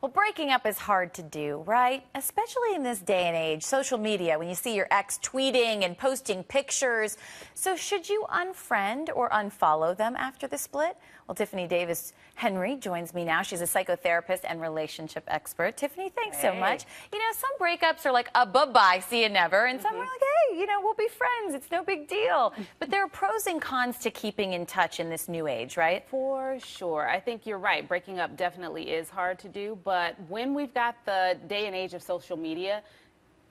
Well, breaking up is hard to do, right? Especially in this day and age, social media, when you see your ex tweeting and posting pictures. So should you unfriend or unfollow them after the split? Well, Tiffany Davis Henry joins me now. She's a psychotherapist and relationship expert. Tiffany, thanks so much. You know, some breakups are like a bye-bye, see you never, and some are like, hey, you know, we'll be friends. It's no big deal. But there are pros and cons to keeping in touch in this new age, right? For sure. I think you're right. Breaking up definitely is hard to do, but when we've got the day and age of social media,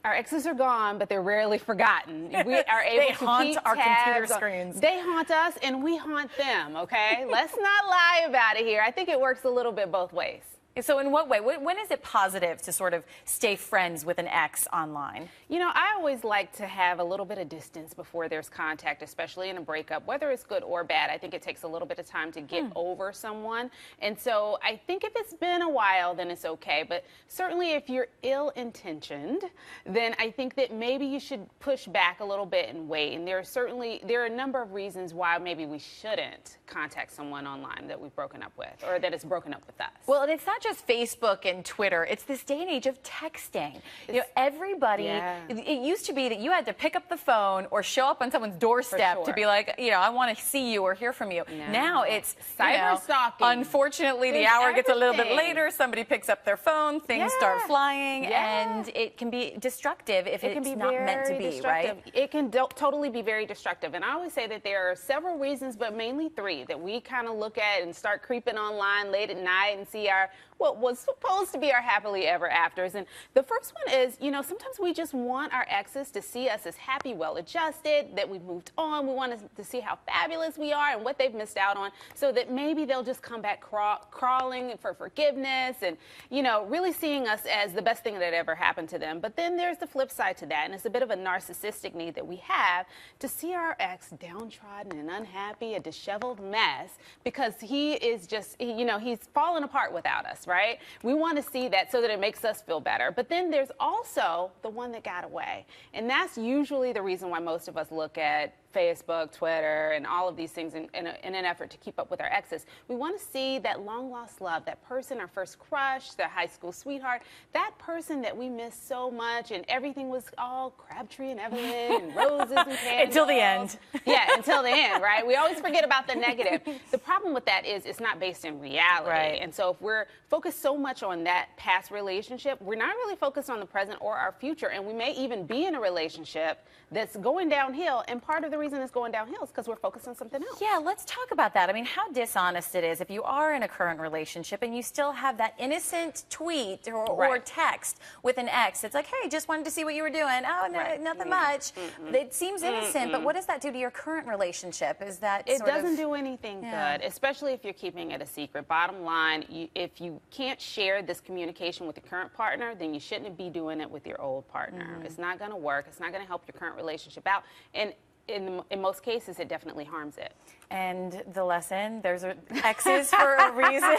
our exes are gone, but they're rarely forgotten. We are able to haunt our computer screens. They haunt us, and we haunt them, okay? Let's not lie about it here. I think it works a little bit both ways. So in what way? When is it positive to sort of stay friends with an ex online? You know, I always like to have a little bit of distance before there's contact, especially in a breakup, whether it's good or bad. I think it takes a little bit of time to get over someone. And so I think if it's been a while, then it's okay. But certainly if you're ill-intentioned, then I think that maybe you should push back a little bit and wait. And there are a number of reasons why maybe we shouldn't contact someone online that we've broken up with, or that has broken up with us. Well, and it's not just Facebook and Twitter. It's this day and age of texting. You know, everybody, it used to be that you had to pick up the phone or show up on someone's doorstep to be like, you know, I want to see you or hear from you. Now it's cyber stalking. Unfortunately, the hour gets a little bit later. Somebody picks up their phone, things start flying, and it can be destructive if it's not meant to be, right? It can totally be very destructive. And I always say that there are several reasons, but mainly three, that we kind of look at and start creeping online late at night and see what was supposed to be our happily ever afters. And the first one is, you know, sometimes we just want our exes to see us as happy, well-adjusted, that we've moved on. We want to see how fabulous we are and what they've missed out on, so that maybe they'll just come back crawling for forgiveness and, you know, really seeing us as the best thing that ever happened to them. But then there's the flip side to that, and it's a bit of a narcissistic need that we have to see our ex downtrodden and unhappy, a disheveled mess, because he is just, you know, he's fallen apart without us, right? We want to see that so that it makes us feel better. But then there's also the one that got away. And that's usually the reason why most of us look at Facebook, Twitter, and all of these things in an effort to keep up with our exes. We want to see that long-lost love, that person, our first crush, the high school sweetheart, that person that we missed so much, and everything was all Crabtree and Evelyn and roses and candles. Until the end. Yeah, until the end, right? We always forget about the negative. The problem with that is it's not based in reality. Right. And so if we're focused so much on that past relationship, we're not really focused on the present or our future, and we may even be in a relationship that's going downhill, and part of the reason it's going downhill is because we're focused on something else. Yeah, let's talk about that. I mean, how dishonest it is if you are in a current relationship and you still have that innocent tweet or text with an ex. It's like, hey, just wanted to see what you were doing. Oh, no, nothing much. It seems innocent, but what does that do to your current relationship? Is that it doesn't do anything good, especially if you're keeping it a secret. Bottom line, if you can't share this communication with your current partner, then you shouldn't be doing it with your old partner. It's not going to work. It's not going to help your current relationship out. And in most cases, it definitely harms it. And the lesson, there's exes for a reason.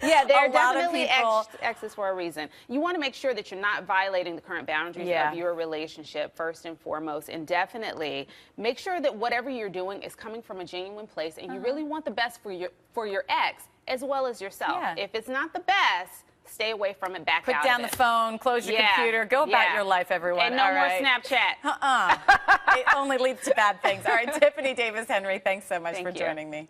Yeah, there are definitely exes for a reason. You want to make sure that you're not violating the current boundaries of your relationship, first and foremost. And definitely make sure that whatever you're doing is coming from a genuine place, and you really want the best for your ex as well as yourself. If it's not the best, stay away from it, back out of it. Put down the phone, close your computer, go about your life, everyone. And no more Snapchat. It only leads to bad things. All right, Tiffany Davis Henry, thanks so much for joining me.